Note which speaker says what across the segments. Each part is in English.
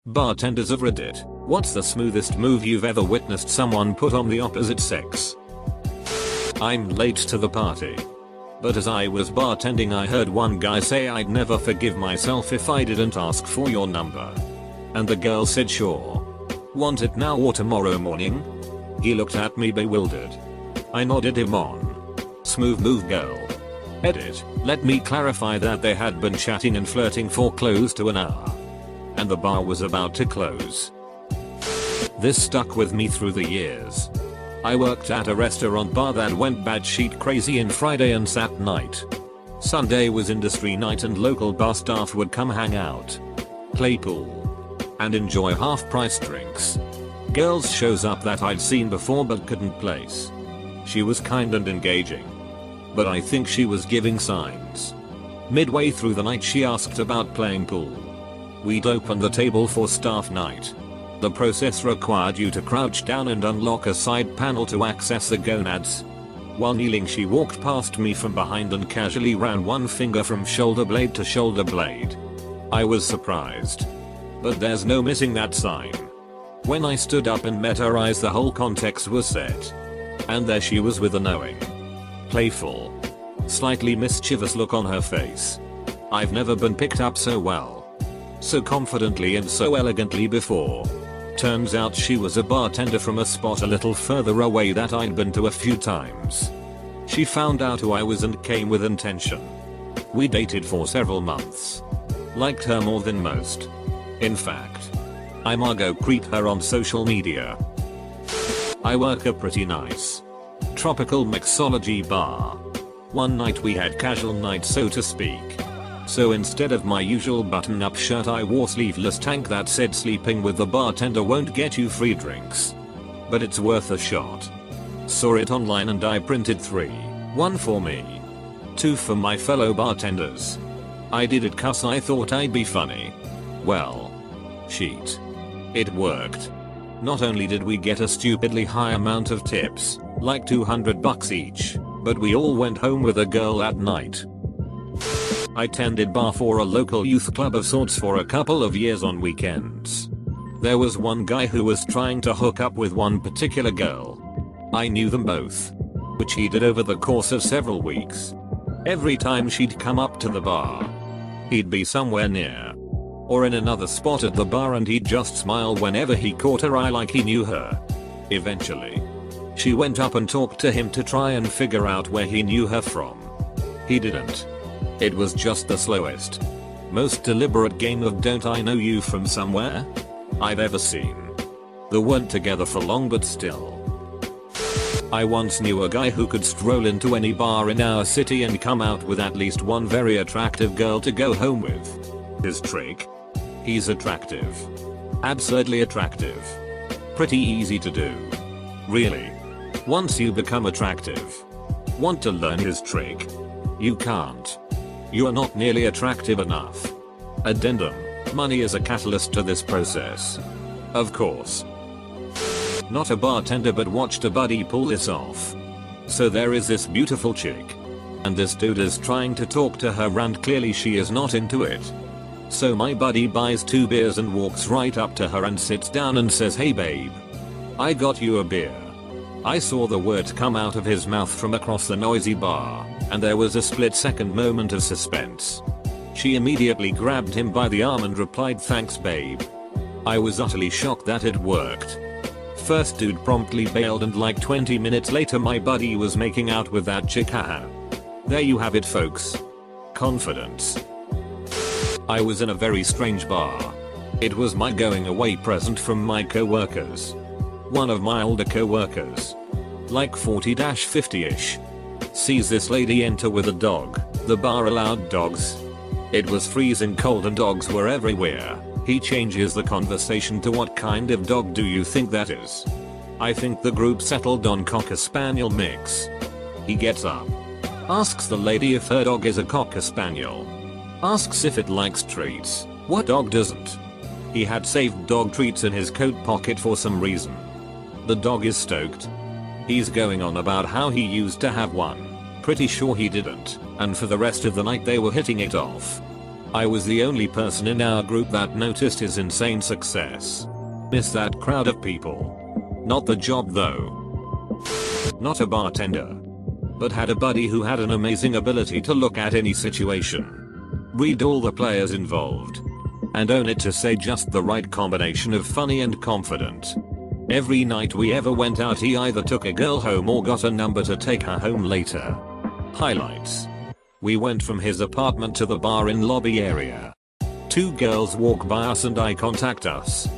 Speaker 1: Bartenders of Reddit, what's the smoothest move you've ever witnessed someone put on the opposite sex? I'm late to the party, but as I was bartending I heard one guy say I'd never forgive myself if I didn't ask for your number. And the girl said sure. Want it now or tomorrow morning? He looked at me bewildered. I nodded him on. Smooth move girl. Edit, let me clarify that they had been chatting and flirting for close to an hour. And the bar was about to close. This stuck with me through the years. I worked at a restaurant bar that went batshit crazy in Friday and Sat night. Sunday was industry night and local bar staff would come hang out, play pool, and enjoy half-price drinks. Girls shows up that I'd seen before but couldn't place. She was kind and engaging, but I think she was giving signs. Midway through the night she asked about playing pool. We'd opened the table for staff night. The process required you to crouch down and unlock a side panel to access the gonads. While kneeling she walked past me from behind and casually ran one finger from shoulder blade to shoulder blade. I was surprised, but there's no missing that sign. When I stood up and met her eyes the whole context was set. And there she was with a knowing, playful, slightly mischievous look on her face. I've never been picked up so well, so confidently and so elegantly before. Turns out she was a bartender from a spot a little further away that I'd been to a few times. She found out who I was and came with intention. We dated for several months. Liked her more than most. In fact, I'm go creep her on social media. I work a pretty nice, tropical mixology bar. One night we had casual night so to speak. So instead of my usual button-up shirt I wore sleeveless tank that said sleeping with the bartender won't get you free drinks. But it's worth a shot. Saw it online and I printed 3. 1 for me. 2 for my fellow bartenders. I did it cause I thought I'd be funny. Well, shit. It worked. Not only did we get a stupidly high amount of tips, like $200 each, but we all went home with a girl at night. I tended bar for a local youth club of sorts for a couple of years on weekends. There was one guy who was trying to hook up with one particular girl. I knew them both, which he did over the course of several weeks. Every time she'd come up to the bar, he'd be somewhere near, or in another spot at the bar and he'd just smile whenever he caught her eye like he knew her. Eventually, she went up and talked to him to try and figure out where he knew her from. He didn't. It was just the slowest, most deliberate game of don't I know you from somewhere I've ever seen. They weren't together for long but still. I once knew a guy who could stroll into any bar in our city and come out with at least one very attractive girl to go home with. His trick? He's attractive. Absurdly attractive. Pretty easy to do. Really. Once you become attractive. Want to learn his trick? You can't. You are not nearly attractive enough. Addendum. Money is a catalyst to this process. Of course. Not a bartender but watched a buddy pull this off. So there is this beautiful chick. And this dude is trying to talk to her and clearly she is not into it. So my buddy buys 2 beers and walks right up to her and sits down and says, "Hey babe. I got you a beer." I saw the words come out of his mouth from across the noisy bar, and there was a split-second moment of suspense. She immediately grabbed him by the arm and replied, "Thanks babe." I was utterly shocked that it worked. First dude promptly bailed and like 20 minutes later my buddy was making out with that chick. Haha. There you have it folks. Confidence. I was in a very strange bar. It was my going away present from my co-workers. One of my older co-workers, like 40-50ish, sees this lady enter with a dog. The bar allowed dogs. It was freezing cold and dogs were everywhere. He changes the conversation to "What kind of dog do you think that is?" I think the group settled on Cocker Spaniel mix. He gets up, asks the lady if her dog is a Cocker Spaniel, asks if it likes treats. What dog doesn't? He had saved dog treats in his coat pocket for some reason. The dog is stoked. He's going on about how he used to have one. Pretty sure he didn't, and for the rest of the night they were hitting it off. I was the only person in our group that noticed his insane success. Miss that crowd of people. Not the job though. Not a bartender. But had a buddy who had an amazing ability to look at any situation, read all the players involved, and own it to say just the right combination of funny and confident. Every night we ever went out he either took a girl home or got a number to take her home later. Highlights. We went from his apartment to the bar in lobby area. 2 girls walk by us and eye contact us.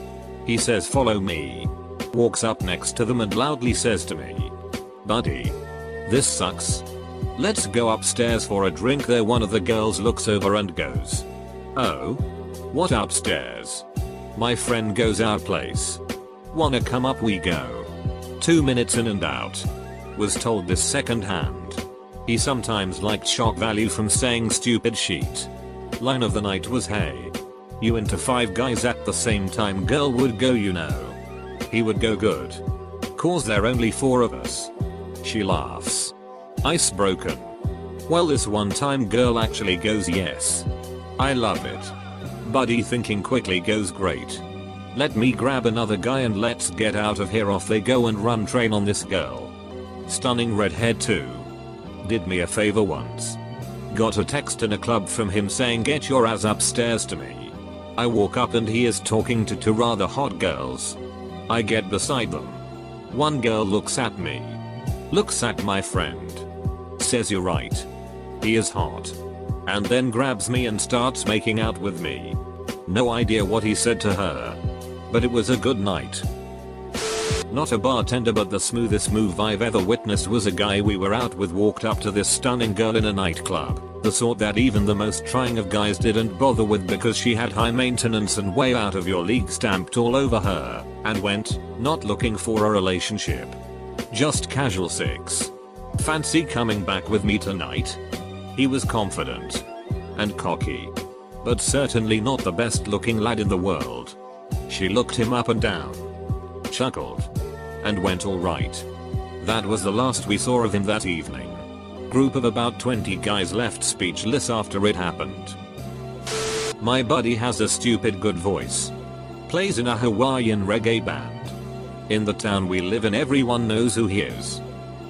Speaker 1: He says follow me. Walks up next to them and loudly says to me, "Buddy, this sucks. Let's go upstairs for a drink there." One of the girls looks over and goes, "Oh? What upstairs?" My friend goes, "Our place. Wanna come up?" We go. 2 minutes in and out. Was told this second hand. He sometimes liked shock value from saying stupid shit. Line of the night was, "Hey, you into 5 guys at the same time?" Girl would go, "You know." He would go, "Good. Cause there only 4 of us." She laughs. Ice broken. Well, this one time girl actually goes, "Yes. I love it." Buddy thinking quickly goes, "Great. Let me grab another guy and let's get out of here." Off they go and run train on this girl. Stunning redhead too. Did me a favor once. Got a text in a club from him saying, "Get your ass upstairs to me." I walk up and he is talking to 2 rather hot girls. I get beside them. One girl looks at me. Looks at my friend. Says, "You're right. He is hot." And then grabs me and starts making out with me. No idea what he said to her. But it was a good night. Not a bartender, but the smoothest move I've ever witnessed was a guy we were out with walked up to this stunning girl in a nightclub. The sort that even the most trying of guys didn't bother with because she had high maintenance and way out of your league stamped all over her, and went, not looking for a relationship. Just casual sex. "Fancy coming back with me tonight?" He was confident. And cocky. But certainly not the best looking lad in the world. She looked him up and down. Chuckled. And went, "Alright." That was the last we saw of him that evening. Group of about 20 guys left speechless after it happened. My buddy has a stupid good voice. Plays in a Hawaiian reggae band. In the town we live in everyone knows who he is.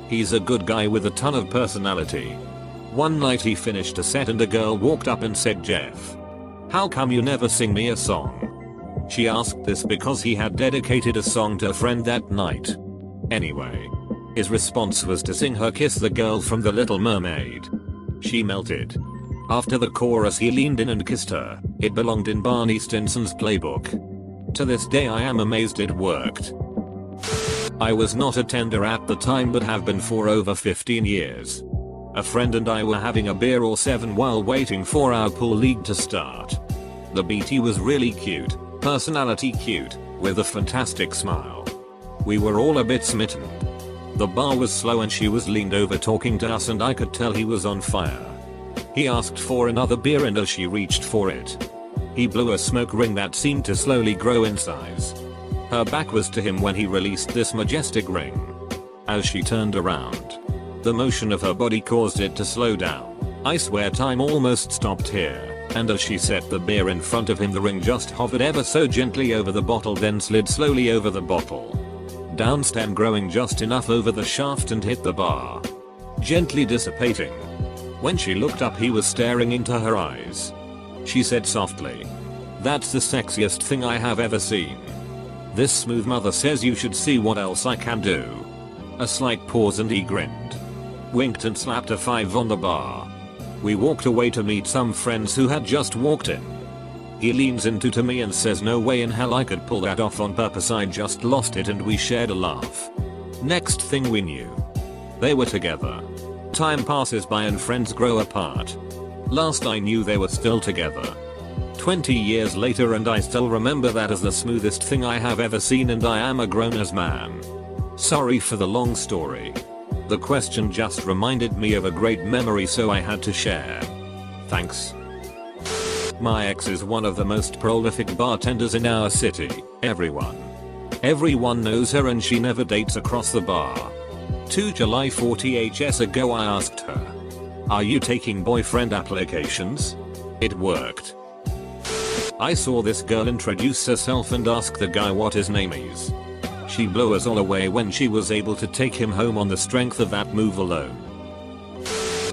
Speaker 1: He's a good guy with a ton of personality. One night he finished a set and a girl walked up and said, "Jeff, how come you never sing me a song?" She asked this because he had dedicated a song to a friend that night. Anyway, his response was to sing her "Kiss the Girl" from The Little Mermaid. She melted. After the chorus he leaned in and kissed her. It belonged in Barney Stinson's playbook. To this day I am amazed it worked. I was not a tender at the time but have been for over 15 years. A friend and I were having a beer or 7 while waiting for our pool league to start. The BT was really cute, personality cute, with a fantastic smile. We were all a bit smitten. The bar was slow and she was leaned over talking to us and I could tell he was on fire. He asked for another beer and as she reached for it, he blew a smoke ring that seemed to slowly grow in size. Her back was to him when he released this majestic ring. As she turned around, the motion of her body caused it to slow down. I swear time almost stopped here, and as she set the beer in front of him the ring just hovered ever so gently over the bottle then slid slowly over the bottle. Down stem growing just enough over the shaft and hit the bar. Gently dissipating. When she looked up he was staring into her eyes. She said softly, "That's the sexiest thing I have ever seen. This smooth mother says you should see what else I can do." A slight pause and he grinned. Winked and slapped a 5 on the bar. We walked away to meet some friends who had just walked in. He leans into to me and says, "No way in hell I could pull that off on purpose, I just lost it," and we shared a laugh. Next thing we knew, they were together. Time passes by and friends grow apart. Last I knew they were still together. 20 years later and I still remember that as the smoothest thing I have ever seen and I am a grown-ass man. Sorry for the long story. The question just reminded me of a great memory so I had to share. Thanks. My ex is one of the most prolific bartenders in our city. Everyone knows her and she never dates across the bar. 2 July 40hs ago I asked her, "Are you taking boyfriend applications?" It worked. I saw this girl introduce herself and ask the guy what his name is. She blew us all away when she was able to take him home on the strength of that move alone.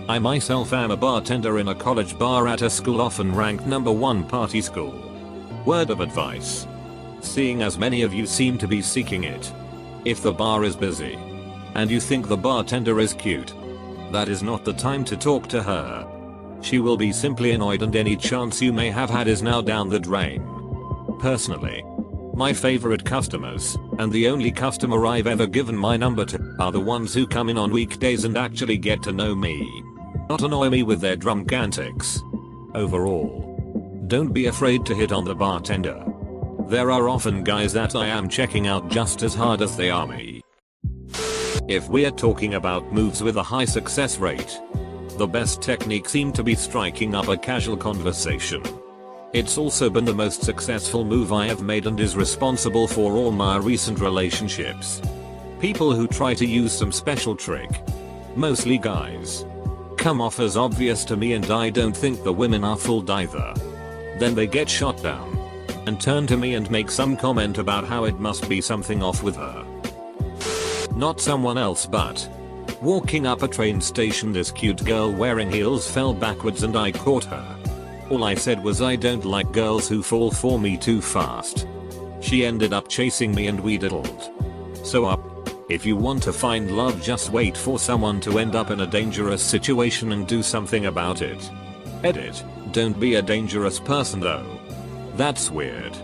Speaker 1: I myself am a bartender in a college bar at a school often ranked #1 party school. Word of advice. Seeing as many of you seem to be seeking it. If the bar is busy and you think the bartender is cute, that is not the time to talk to her. She will be simply annoyed and any chance you may have had is now down the drain. Personally, my favorite customers, and the only customer I've ever given my number to, are the ones who come in on weekdays and actually get to know me. Not annoy me with their drunk antics. Overall, don't be afraid to hit on the bartender. There are often guys that I am checking out just as hard as they are me. If we're talking about moves with a high success rate, the best technique seemed to be striking up a casual conversation. It's also been the most successful move I have made and is responsible for all my recent relationships. People who try to use some special trick, mostly guys, come off as obvious to me and I don't think the women are fooled either. Then they get shot down and turn to me and make some comment about how it must be something off with her. Not someone else but walking up a train station, this cute girl wearing heels fell backwards and I caught her. All I said was I don't like girls who fall for me too fast. She ended up chasing me and we diddled. So if you want to find love, just wait for someone to end up in a dangerous situation and do something about it. Edit. Don't be a dangerous person though. That's weird.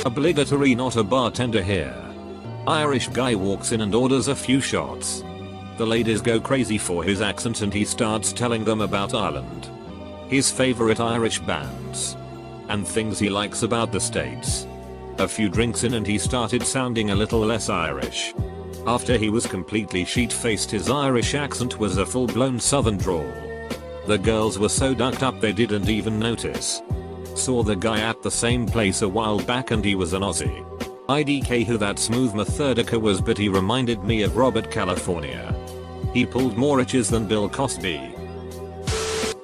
Speaker 1: Obligatory not a bartender here. Irish guy walks in and orders a few shots. The ladies go crazy for his accent and he starts telling them about Ireland, his favorite Irish bands, and things he likes about the States. A few drinks in and he started sounding a little less Irish. After he was completely sheet-faced, his Irish accent was a full-blown southern drawl. The girls were so ducked up they didn't even notice. Saw the guy at the same place a while back and he was an Aussie. IDK who that smooth Methodica was, but he reminded me of Robert California. He pulled more itches than Bill Cosby.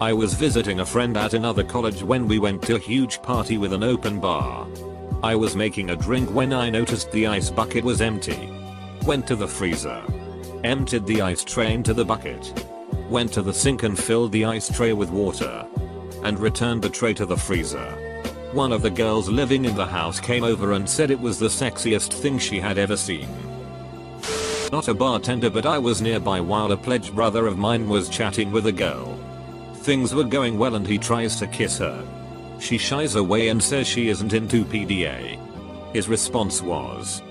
Speaker 1: I was visiting a friend at another college when we went to a huge party with an open bar. I was making a drink when I noticed the ice bucket was empty. Went to the freezer. Emptied the ice tray into the bucket. Went to the sink and filled the ice tray with water. And returned the tray to the freezer. One of the girls living in the house came over and said it was the sexiest thing she had ever seen. Not a bartender, but I was nearby while a pledge brother of mine was chatting with a girl. Things were going well and he tries to kiss her. She shies away and says she isn't into PDA. His response was,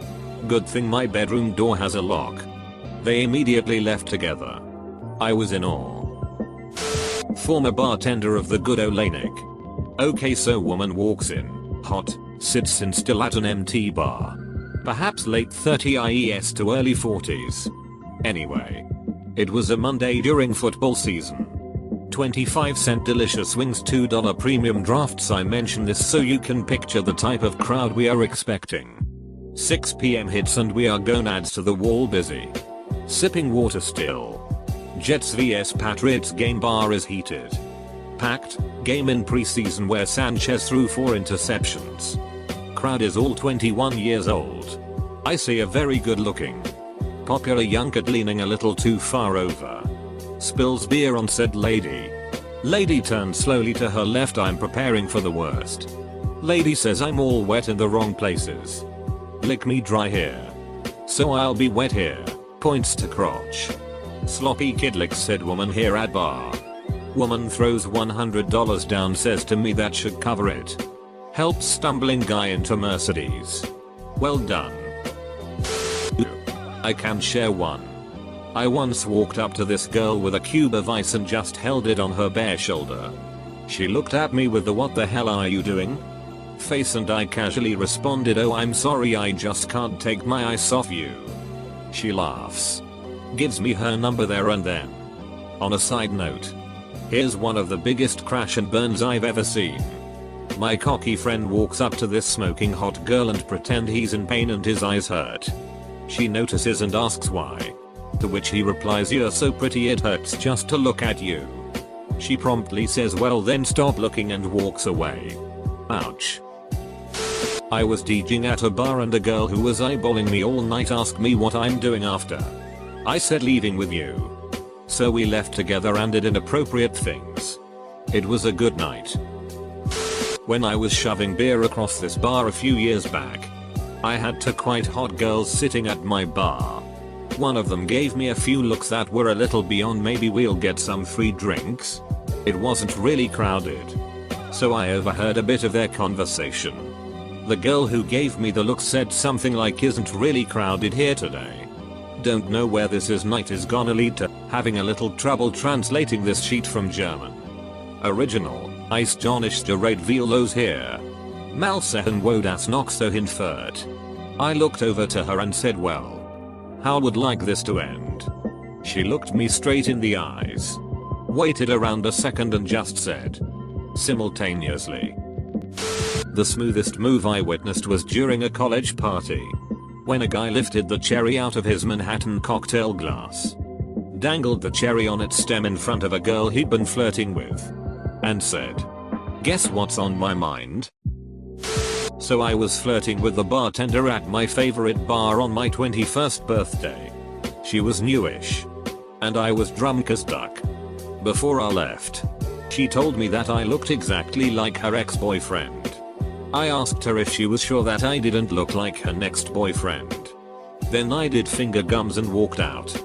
Speaker 1: "Good thing my bedroom door has a lock." They immediately left together. I was in awe. Former bartender of the good Olenek. Okay, so woman walks in, hot, sits in still at an empty bar. Perhaps late 30 IES to early 40s. Anyway, it was a Monday during football season. 25-cent delicious wings, $2 premium drafts. I mention this so you can picture the type of crowd we are expecting. 6 PM hits and we are gonads to the wall busy. Sipping water still. Jets vs Patriots game, bar is heated. Packed, game in preseason where Sanchez threw 4 interceptions. Crowd is all 21 years old. I see a very good looking, popular young kid leaning a little too far over. Spills beer on said lady. Lady turns slowly to her left. I'm preparing for the worst. Lady says I'm all wet in the wrong places. Lick me dry here. So I'll be wet here. Points to crotch. Sloppy kid licks said woman here at bar. Woman throws $100 down, says to me that should cover it. Helps stumbling guy into Mercedes. Well done. I can share one. I once walked up to this girl with a cube of ice and just held it on her bare shoulder. She looked at me with the "what the hell are you doing?" face and I casually responded, "Oh, I'm sorry, I just can't take my eyes off you." She laughs. Gives me her number there and then. On a side note, here's one of the biggest crash and burns I've ever seen. My cocky friend walks up to this smoking hot girl and pretend he's in pain and his eyes hurt. She notices and asks why. To which he replies, "You're so pretty it hurts just to look at you." She promptly says well then stop looking and walks away. Ouch. I was DJing at a bar and a girl who was eyeballing me all night asked me what I'm doing after. I said leaving with you. So we left together and did inappropriate things. It was a good night. When I was shoving beer across this bar a few years back, I had two quite hot girls sitting at my bar. One of them gave me a few looks that were a little beyond maybe we'll get some free drinks. It wasn't really crowded, so I overheard a bit of their conversation. The girl who gave me the look said something like isn't really crowded here today. Don't know where this night is gonna lead to, having a little trouble translating this sheet from German. Original, ist gar nicht red wie los hier. Mal sehen wo das noch so hinführt. I looked over to her and said well, how would like this to end? She looked me straight in the eyes, waited around a second and just said, simultaneously. The smoothest move I witnessed was during a college party, when a guy lifted the cherry out of his Manhattan cocktail glass, dangled the cherry on its stem in front of a girl he'd been flirting with, and said, guess what's on my mind? So I was flirting with the bartender at my favorite bar on my 21st birthday. She was newish, and I was drunk as duck. Before I left, she told me that I looked exactly like her ex-boyfriend. I asked her if she was sure that I didn't look like her next boyfriend. Then I did finger gums and walked out.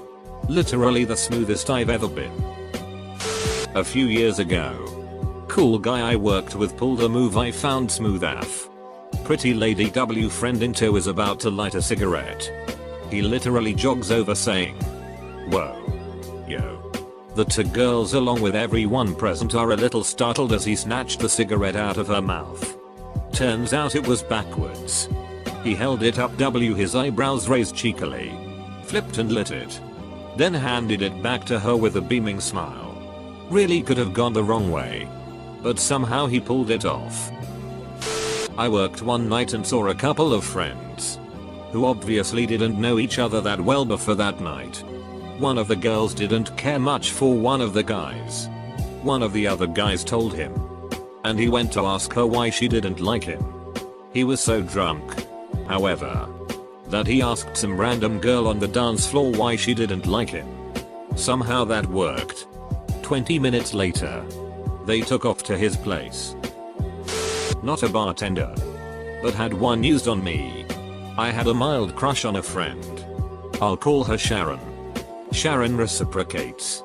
Speaker 1: Literally the smoothest I've ever been. A few years ago, cool guy I worked with pulled a move I found smooth AF. Pretty lady W friend in tow is about to light a cigarette. He literally jogs over saying, whoa. Yo. The two girls along with everyone present are a little startled as he snatched the cigarette out of her mouth. Turns out it was backwards. He held it up his eyebrows raised cheekily, flipped and lit it. Then handed it back to her with a beaming smile. Really could have gone the wrong way, but somehow he pulled it off. I worked one night and saw a couple of friends, who obviously didn't know each other that well before that night. One of the girls didn't care much for one of the guys. One of the other guys told him, and he went to ask her why she didn't like him. He was so drunk, however, that he asked some random girl on the dance floor why she didn't like him. Somehow that worked. 20 minutes later, they took off to his place. Not a bartender, but had one used on me. I had a mild crush on a friend. I'll call her Sharon. Sharon reciprocates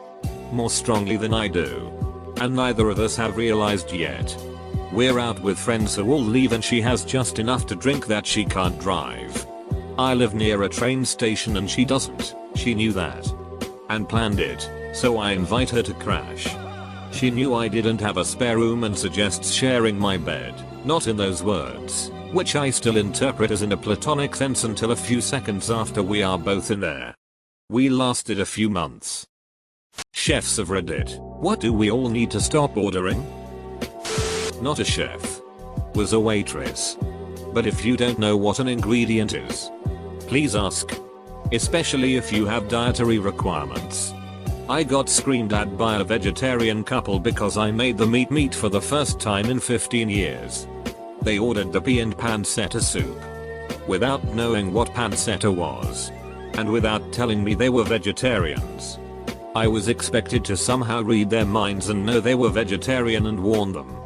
Speaker 1: more strongly than I do, and neither of us have realized yet. We're out with friends who all leave and she has just enough to drink that she can't drive. I live near a train station and she doesn't. She knew that and planned it, so I invite her to crash. She knew I didn't have a spare room and suggests sharing my bed, not in those words, which I still interpret as in a platonic sense until a few seconds after we are both in there. We lasted a few months. Chefs of Reddit, what do we all need to stop ordering? Not a chef. Was a waitress. But if you don't know what an ingredient is, please ask. Especially if you have dietary requirements. I got screamed at by a vegetarian couple because I made the meat for the first time in 15 years. They ordered the pea and pancetta soup without knowing what pancetta was, and without telling me they were vegetarians. I was expected to somehow read their minds and know they were vegetarian and warn them.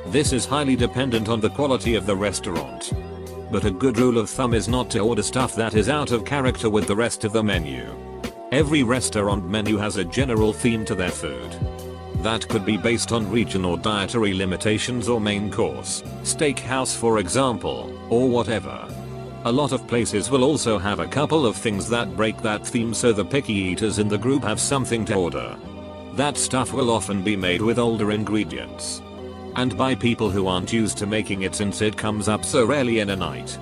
Speaker 1: This is highly dependent on the quality of the restaurant, but a good rule of thumb is not to order stuff that is out of character with the rest of the menu. Every restaurant menu has a general theme to their food. That could be based on region or dietary limitations or main course, steakhouse for example, or whatever. A lot of places will also have a couple of things that break that theme so the picky eaters in the group have something to order. That stuff will often be made with older ingredients, and by people who aren't used to making it since it comes up so rarely in a night.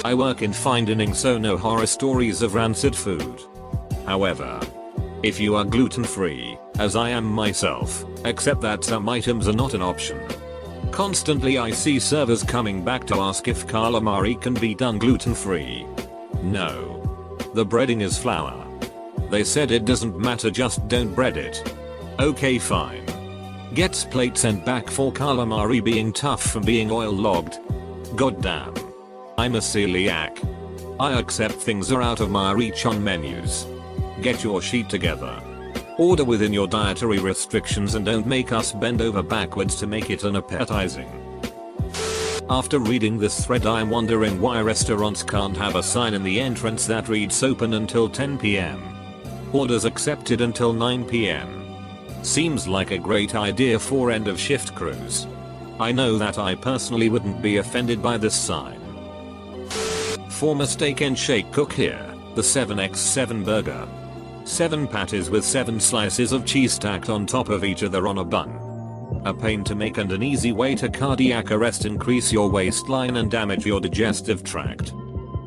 Speaker 1: I work in fine dining, so no horror stories of rancid food. However, if you are gluten free, as I am myself, accept that some items are not an option. Constantly I see servers coming back to ask if calamari can be done gluten free. No. The breading is flour. They said it doesn't matter, just don't bread it. Okay fine. Gets plate sent back for calamari being tough from being oil logged. Goddamn. I'm a celiac. I accept things are out of my reach on menus. Get your sheet together. Order within your dietary restrictions and don't make us bend over backwards to make it unappetizing. After reading this thread I'm wondering why restaurants can't have a sign in the entrance that reads open until 10 PM. Orders accepted until 9 PM. Seems like a great idea for end of shift crews. I know that I personally wouldn't be offended by this sign. Former Steak and Shake cook here, the 7x7 burger. 7 patties with 7 slices of cheese stacked on top of each other on a bun. A pain to make and an easy way to cardiac arrest, increase your waistline and damage your digestive tract.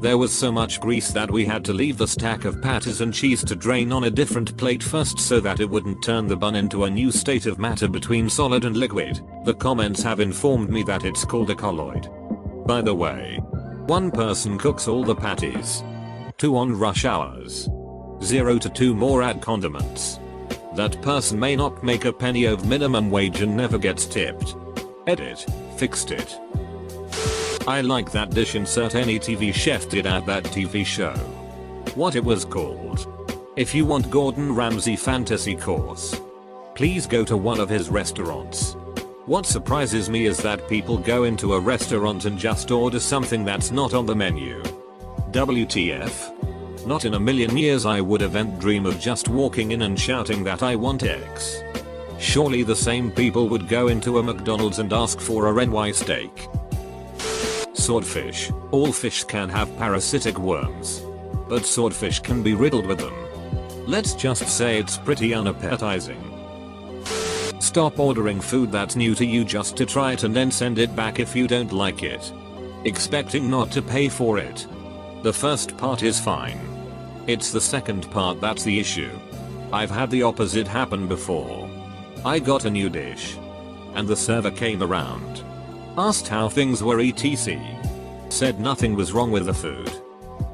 Speaker 1: There was so much grease that we had to leave the stack of patties and cheese to drain on a different plate first so that it wouldn't turn the bun into a new state of matter between solid and liquid. The comments have informed me that it's called a colloid. By the way, one person cooks all the patties. 2 on rush hours. 0 to 2 more add condiments. That person may not make a penny of minimum wage and never gets tipped. Edit. Fixed it. I like that dish, insert any TV chef did at that TV show. What it was called. If you want Gordon Ramsay fantasy course, please go to one of his restaurants. What surprises me is that people go into a restaurant and just order something that's not on the menu. WTF? Not in a million years I would event dream of just walking in and shouting that I want X. Surely the same people would go into a McDonald's and ask for a NY steak. Swordfish. All fish can have parasitic worms. But swordfish can be riddled with them. Let's just say it's pretty unappetizing. Stop ordering food that's new to you just to try it and then send it back if you don't like it, expecting not to pay for it. The first part is fine. It's the second part that's the issue. I've had the opposite happen before. I got a new dish. And the server came around. Asked how things were etc. Said nothing was wrong with the food.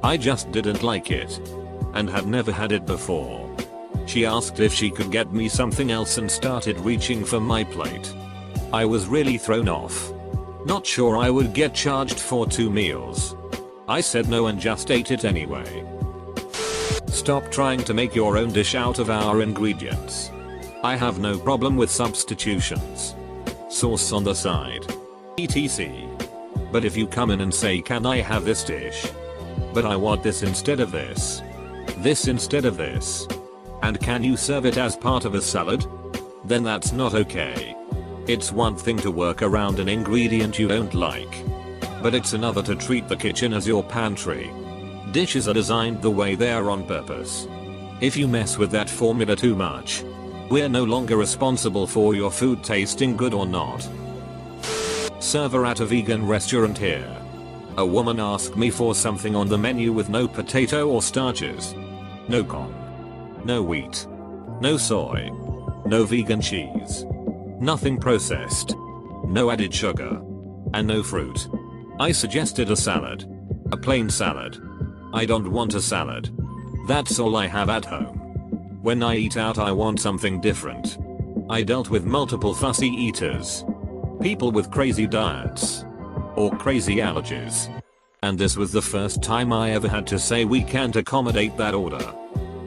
Speaker 1: I just didn't like it. And had never had it before. She asked if she could get me something else and started reaching for my plate. I was really thrown off. Not sure I would get charged for 2 meals. I said no and just ate it anyway. Stop trying to make your own dish out of our ingredients. I have no problem with substitutions. Sauce on the side. etc. But if you come in and say, can I have this dish? But I want this instead of this. This instead of this. And can you serve it as part of a salad? Then that's not okay. It's one thing to work around an ingredient you don't like. But it's another to treat the kitchen as your pantry. Dishes are designed the way they are on purpose. If you mess with that formula too much, we're no longer responsible for your food tasting good or not. Server at a vegan restaurant here. A woman asked me for something on the menu with no potato or starches. No corn. No wheat. No soy. No vegan cheese. Nothing processed. No added sugar. And no fruit. I suggested a salad. A plain salad. I don't want a salad. That's all I have at home. When I eat out I want something different. I dealt with multiple fussy eaters. People with crazy diets. Or crazy allergies. And this was the first time I ever had to say we can't accommodate that order.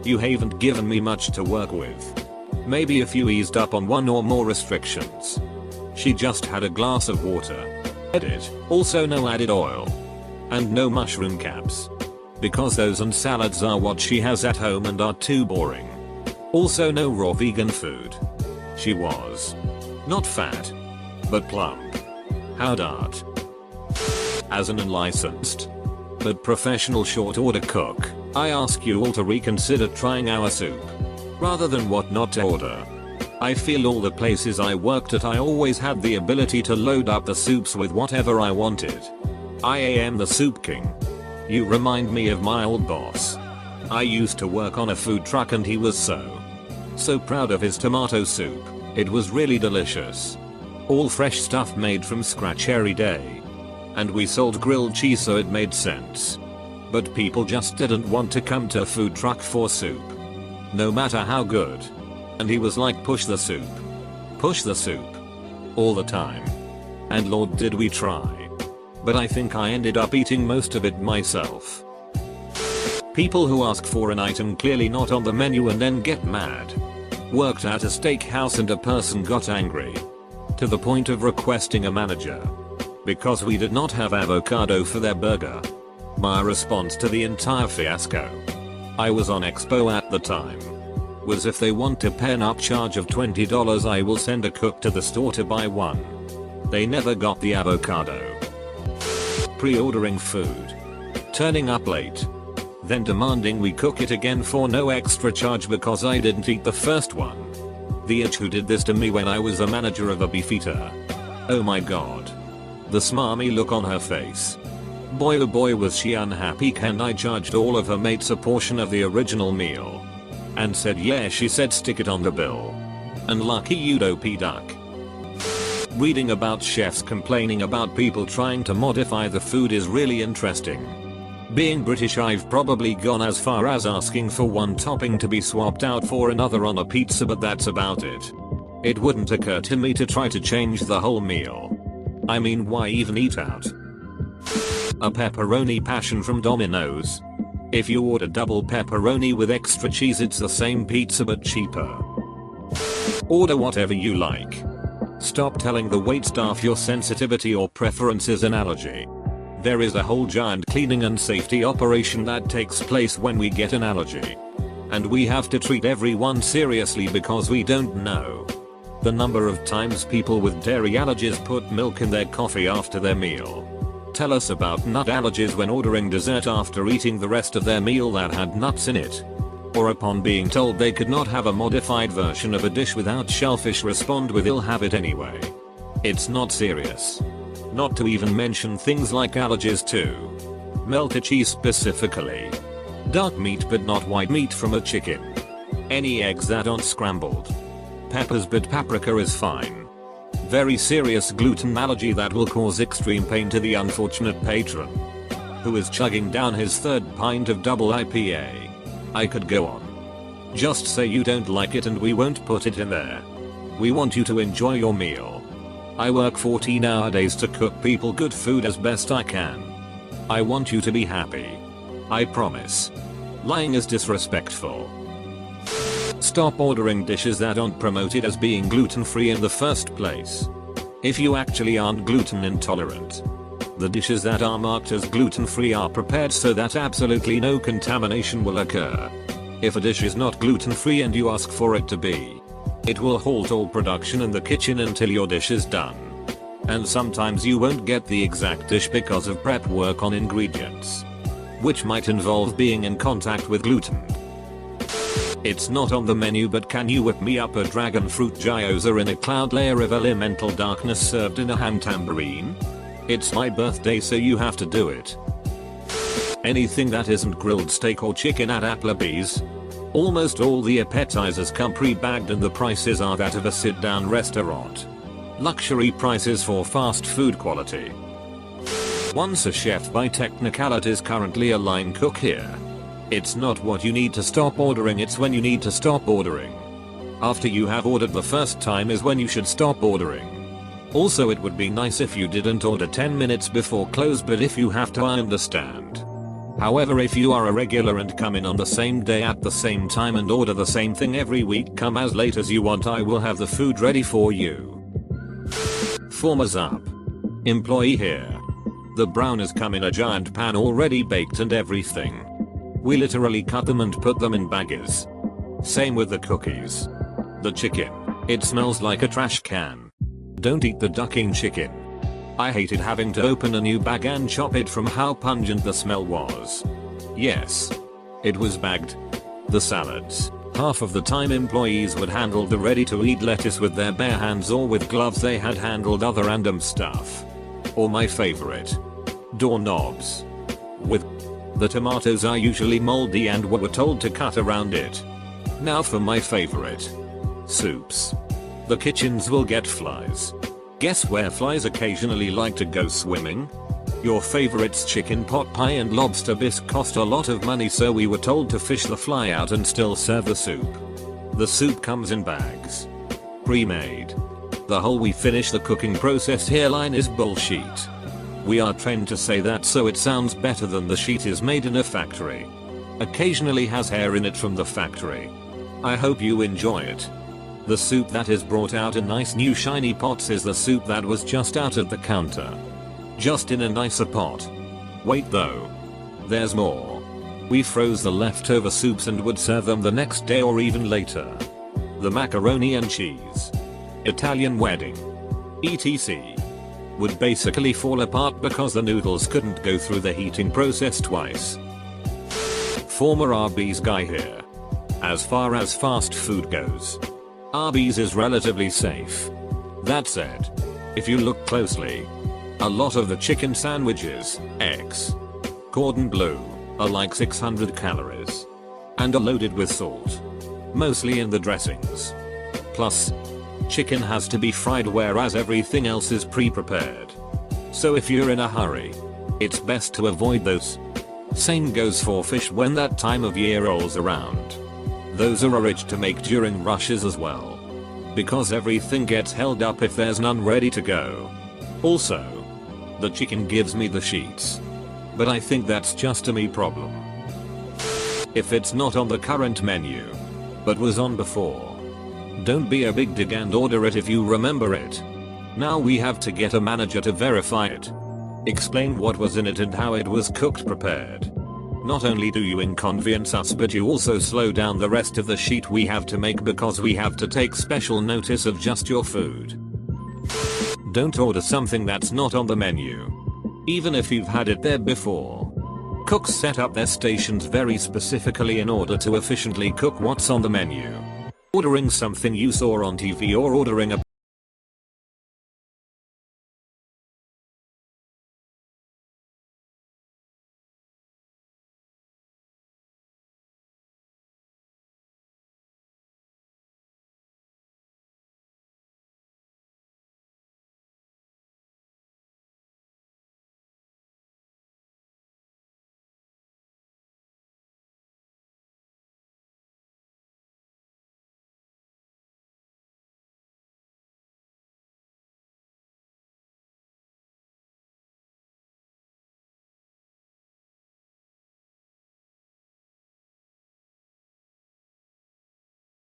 Speaker 1: You haven't given me much to work with. Maybe if you eased up on one or more restrictions. She just had a glass of water. Edit. Also no added oil. And no mushroom caps. Because those and salads are what she has at home and are too boring. Also no raw vegan food. She was not fat, but plump. How dart. As an unlicensed but professional short order cook, I ask you all to reconsider trying our soup. Rather than what not to order. I feel all the places I worked at I always had the ability to load up the soups with whatever I wanted. I am the soup king. You remind me of my old boss. I used to work on a food truck and he was so proud of his tomato soup. It was really delicious. All fresh stuff made from scratch every day. And we sold grilled cheese so it made sense. But people just didn't want to come to a food truck for soup. No matter how good. And he was like, push the soup. Push the soup. All the time. And Lord did we try. But I think I ended up eating most of it myself. People who ask for an item clearly not on the menu and then get mad. Worked at a steakhouse and a person got angry. To the point of requesting a manager. Because we did not have avocado for their burger. My response to the entire fiasco. I was on Expo at the time. Was if they want to pay an upcharge of $20 I will send a cook to the store to buy one. They never got the avocado. Pre-ordering food. Turning up late. Then demanding we cook it again for no extra charge because I didn't eat the first one. The itch who did this to me when I was a manager of a beefeater. Oh my god. The smarmy look on her face. Boy oh boy was she unhappy. And I charged all of her mates a portion of the original meal. And said yeah, she said stick it on the bill. And lucky you dopey duck. Reading about chefs complaining about people trying to modify the food is really interesting. Being British, I've probably gone as far as asking for one topping to be swapped out for another on a pizza, but that's about it. It wouldn't occur to me to try to change the whole meal. I mean, why even eat out? A pepperoni passion from Domino's. If you order double pepperoni with extra cheese, it's the same pizza but cheaper. Order whatever you like. Stop telling the waitstaff your sensitivity or preference is an allergy. There is a whole giant cleaning and safety operation that takes place when we get an allergy. And we have to treat everyone seriously because we don't know the number of times people with dairy allergies put milk in their coffee after their meal. Tell us about nut allergies when ordering dessert after eating the rest of their meal that had nuts in it. Or upon being told they could not have a modified version of a dish without shellfish, respond with "I'll have it anyway." It's not serious. Not to even mention things like allergies to melted cheese specifically. Dark meat but not white meat from a chicken. Any eggs that aren't scrambled. Peppers but paprika is fine. Very serious gluten allergy that will cause extreme pain to the unfortunate patron who is chugging down his third pint of double IPA. I could go on. Just say you don't like it and we won't put it in there. We want you to enjoy your meal. I work 14-hour days to cook people good food as best I can. I want you to be happy. I promise. Lying is disrespectful. Stop ordering dishes that aren't promoted as being gluten-free in the first place. If you actually aren't gluten intolerant, the dishes that are marked as gluten-free are prepared so that absolutely no contamination will occur. If a dish is not gluten-free and you ask for it to be, it will halt all production in the kitchen until your dish is done. And sometimes you won't get the exact dish because of prep work on ingredients, which might involve being in contact with gluten. It's not on the menu, but can you whip me up a dragon fruit gyoza in a cloud layer of elemental darkness served in a ham tambourine? It's my birthday, so you have to do it. Anything that isn't grilled steak or chicken at Applebee's. Almost all the appetizers come pre-bagged and the prices are that of a sit-down restaurant. Luxury prices for fast food quality. Once a chef by technicalities, currently a line cook here. It's not what you need to stop ordering, it's when you need to stop ordering. After you have ordered the first time is when you should stop ordering. Also, it would be nice if you didn't order 10 minutes before close, but if you have to, I understand. However, if you are a regular and come in on the same day at the same time and order the same thing every week, come as late as you want, I will have the food ready for you. Formers up. Employee here. The brownies come in a giant pan already baked and everything. We literally cut them and put them in baggies. Same with the cookies. The chicken. It smells like a trash can. Don't eat the ducking chicken. I hated having to open a new bag and chop it from how pungent the smell was. Yes. It was bagged. The salads. Half of the time employees would handle the ready-to-eat lettuce with their bare hands, or with gloves they had handled other random stuff. Or my favorite. Doorknobs. With the tomatoes are usually moldy and we were told to cut around it. Now for my favorite. Soups. The kitchens will get flies. Guess where flies occasionally like to go swimming? Your favorites chicken pot pie and lobster bisque cost a lot of money, so we were told to fish the fly out and still serve the soup. The soup comes in bags. Pre-made. The whole "we finish the cooking process here" line is bullshit. We are trained to say that so it sounds better than the sheet is made in a factory. Occasionally has hair in it from the factory. I hope you enjoy it. The soup that is brought out in nice new shiny pots is the soup that was just out at the counter. Just in a nicer pot. Wait though. There's more. We froze the leftover soups and would serve them the next day or even later. The macaroni and cheese, Italian wedding, etc. would basically fall apart because the noodles couldn't go through the heating process twice. Former Arby's guy here. As far as fast food goes, Arby's is relatively safe. That said, if you look closely, a lot of the chicken sandwiches, eggs, cordon bleu, are like 600 calories. And are loaded with salt. Mostly in the dressings. Plus, chicken has to be fried whereas everything else is pre-prepared. So if you're in a hurry, it's best to avoid those. Same goes for fish when that time of year rolls around. Those are a rich to make during rushes as well. Because everything gets held up if there's none ready to go. Also, the chicken gives me the sheets. But I think that's just a me problem. If it's not on the current menu, but was on before, don't be a big dig and order it if you remember it. Now we have to get a manager to verify it. Explain what was in it and how it was cooked prepared. Not only do you inconvenience us but you also slow down the rest of the sheet we have to make because we have to take special notice of just your food. Don't order something that's not on the menu. Even if you've had it there before. Cooks set up their stations very specifically in order to efficiently cook what's on the menu. Ordering something you saw on TV or ordering a